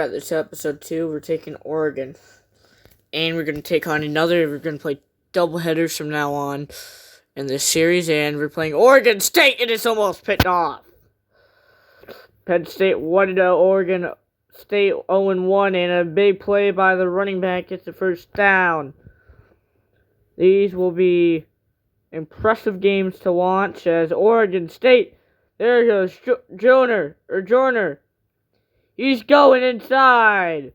At this episode 2, we're taking Oregon. And we're going to take on we're going to play double headers from now on in this series. And we're playing Oregon State, and it's almost picked off. Penn State 1-0, Oregon State 0-1, and a big play by the running back gets the first down. These will be impressive games to watch as Oregon State, there goes Joyner. He's going inside.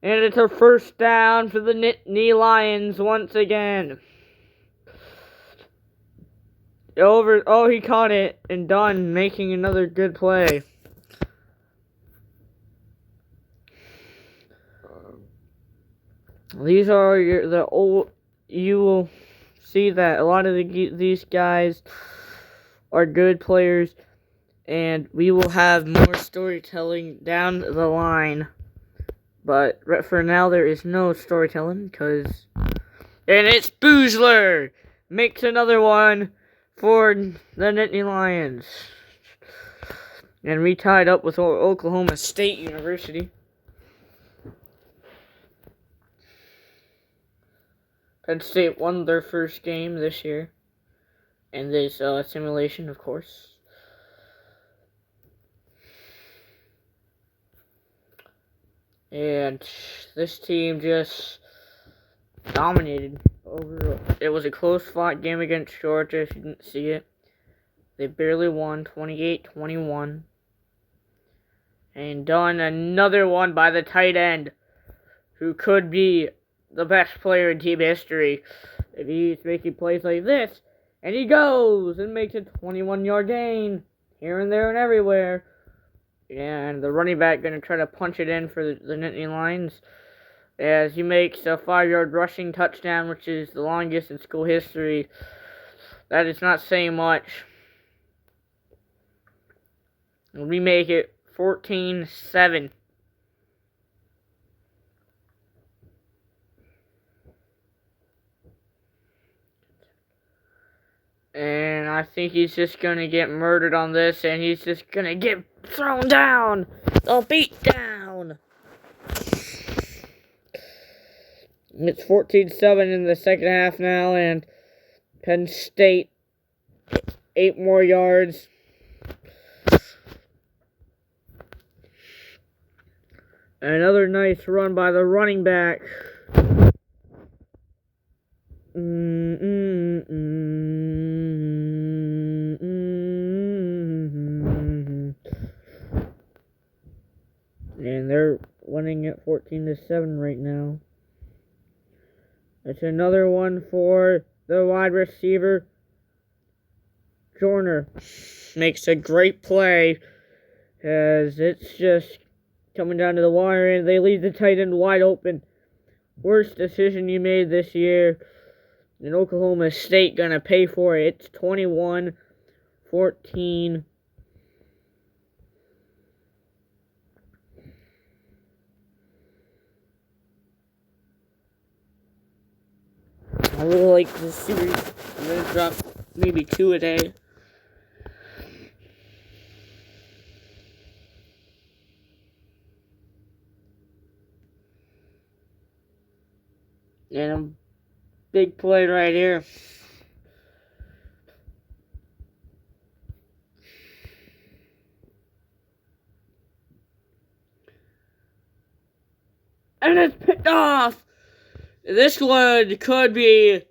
And it's a first down for the Nittany Lions once again. He caught it and done, making another good play. These are you will see that a lot of these guys are good players, and we will have more storytelling down the line. But for now, there is no storytelling, and it's Boozler makes another one for the Nittany Lions. And we tied up with Oklahoma State University. Penn State won their first game this year. In this simulation, of course. And this team just dominated over. It was a close-fought game against Georgia, if you didn't see it. They barely won, 28-21. And done another one by the tight end, who could be the best player in team history if he's making plays like this. And he goes and makes a 21-yard gain here and there and everywhere. And the running back going to try to punch it in for the Nittany Lions as he makes a 5-yard rushing touchdown, which is the longest in school history. That is not saying much. And we make it 14-7. And I think he's just going to get murdered on this, and he's just going to get thrown down. The beat down. It's 14-7 in the second half now, and Penn State, 8 more yards. Another nice run by the running back. And they're winning at 14-7 right now. It's another one for the wide receiver. Joyner makes a great play as it's just coming down to the wire, and they leave the tight end wide open. Worst decision you made this year. And Oklahoma State gonna pay for it. It's 21-14. I really like this series. I'm gonna drop maybe 2 a day. And a big play right here. And it's picked off! This one could be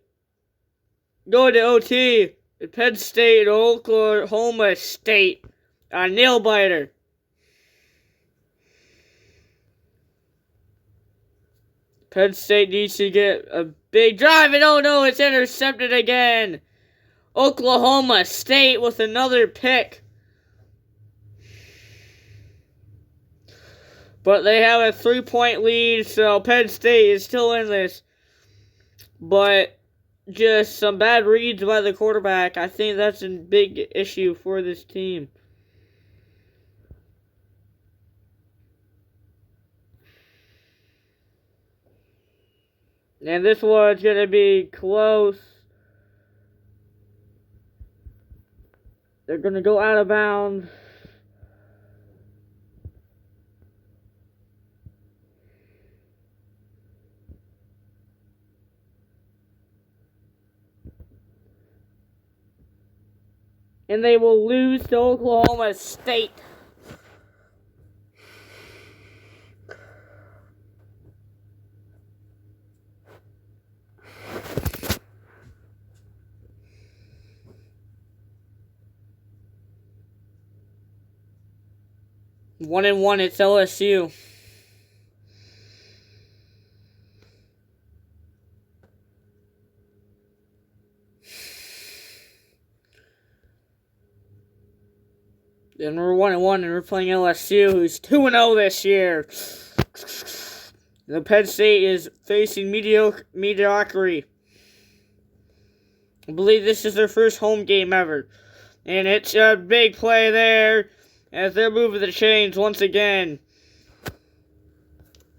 going to OT. Penn State and Oklahoma State. A nail biter. Penn State needs to get a big drive, and oh no, it's intercepted again. Oklahoma State with another pick. But they have a 3-point lead, so Penn State is still in this. But just some bad reads by the quarterback. I think that's a big issue for this team. And this one's going to be close. They're going to go out of bounds. and they will lose to Oklahoma State. One and one, it's LSU. And we're 1-1, and we're playing LSU, who's 2-0 this year. The Penn State is facing mediocrity. I believe this is their first home game ever. And it's a big play there as they're moving the chains once again.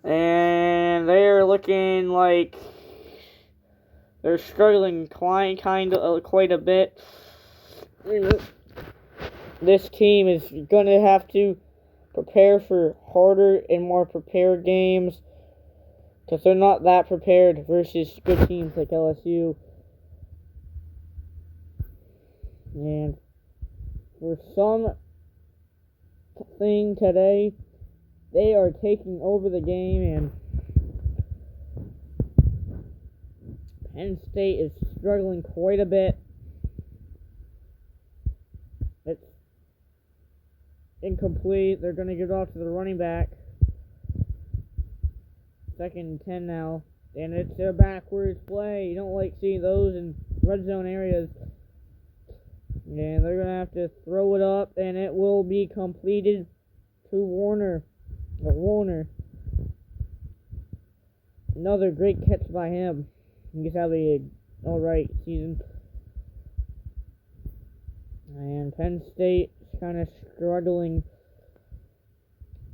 And they're looking like they're struggling quite a bit. This team is going to have to prepare for harder and more prepared games because they're not that prepared versus good teams like LSU. And for something today, they are taking over the game, and Penn State is struggling quite a bit. It's incomplete. They're going to give it off to the running back. 2nd and 10 now. And it's a backwards play. You don't like seeing those in red zone areas. And they're going to have to throw it up, and it will be completed to Warner. Another great catch by him. He's having an alright season. And Penn State is kind of struggling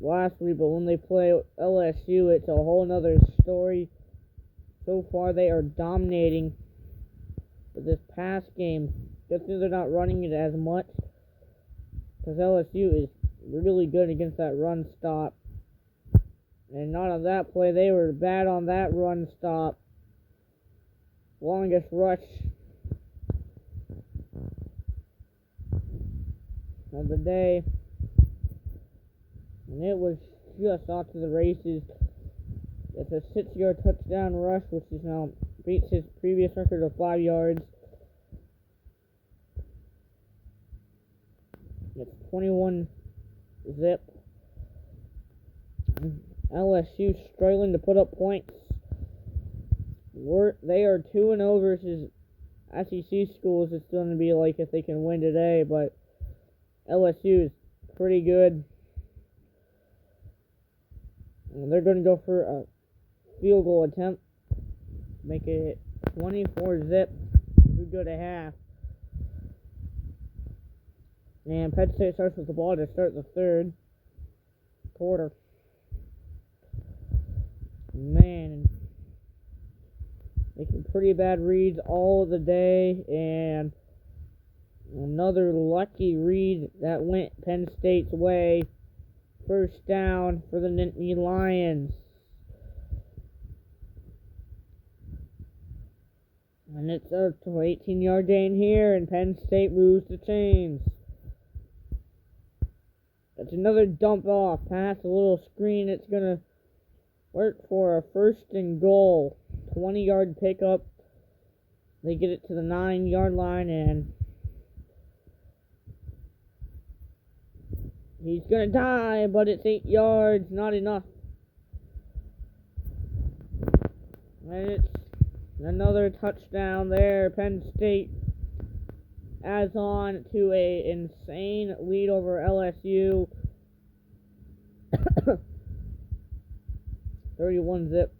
last week, but when they play LSU, it's a whole nother story. So far, they are dominating. But this past game, good thing they're not running it as much, because LSU is really good against that run stop. And not on that play, they were bad on that run stop. Longest rush of the day. And it was just off to the races. It's a 6-yard touchdown rush, which is now beats his previous record of 5 yards. It's 21-zip. LSU struggling to put up points. They are 2-0 versus SEC schools. It's going to be like if they can win today, but LSU is pretty good. And they're going to go for a field goal attempt. Make it 24-zip. We go to half. And Penn State starts with the ball to start the third quarter. Man, making pretty bad reads all of the day, and another lucky read that went Penn State's way. First down for the Nittany Lions. And it's a 18-yard gain here, and Penn State moves the chains. That's another dump off pass, a little screen. It's going to work for a 1st and goal. 20-yard pickup. They get it to the 9-yard line, and he's going to die, but it's 8 yards. Not enough. And it's another touchdown there. Penn State adds on to an insane lead over LSU. 31-zip.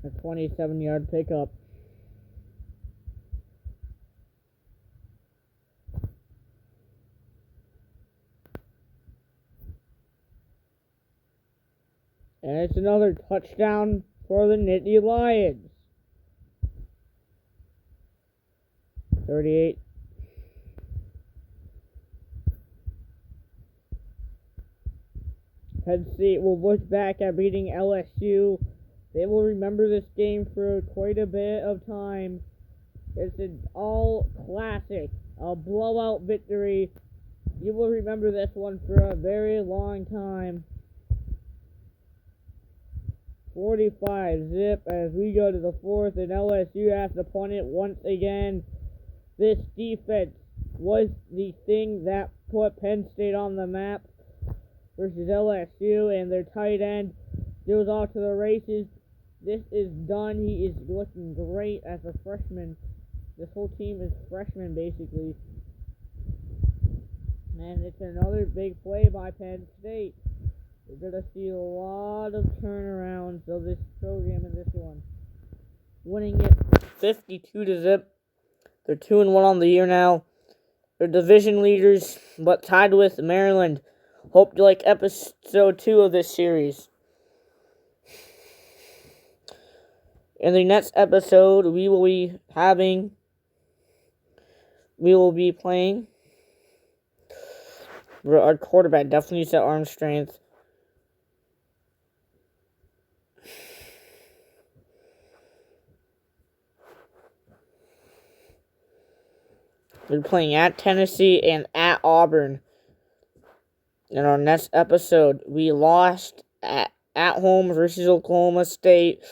A 27-yard pickup. And it's another touchdown for the Nittany Lions. 38. Penn State will look back at beating LSU. They will remember this game for quite a bit of time. It's an all-classic, a blowout victory. You will remember this one for a very long time. 45-zip as we go to the fourth, and LSU has to punt it once again. This defense was the thing that put Penn State on the map versus LSU, and their tight end goes off to the races. This is done. He is looking great as a freshman. This whole team is freshmen, basically. And it's another big play by Penn State. We're going to see a lot of turnarounds of this program in this one. Winning it 52-zip. They're 2-1 on the year now. They're division leaders, but tied with Maryland. Hope you like episode 2 of this series. In the next episode, we will be playing. Our quarterback definitely needs that arm strength. We're playing at Tennessee and at Auburn. In our next episode, we lost at home versus Oklahoma State.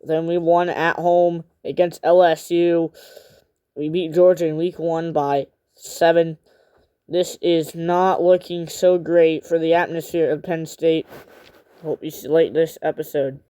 Then we won at home against LSU. We beat Georgia in week 1 by 7. This is not looking so great for the atmosphere of Penn State. Hope you like this episode.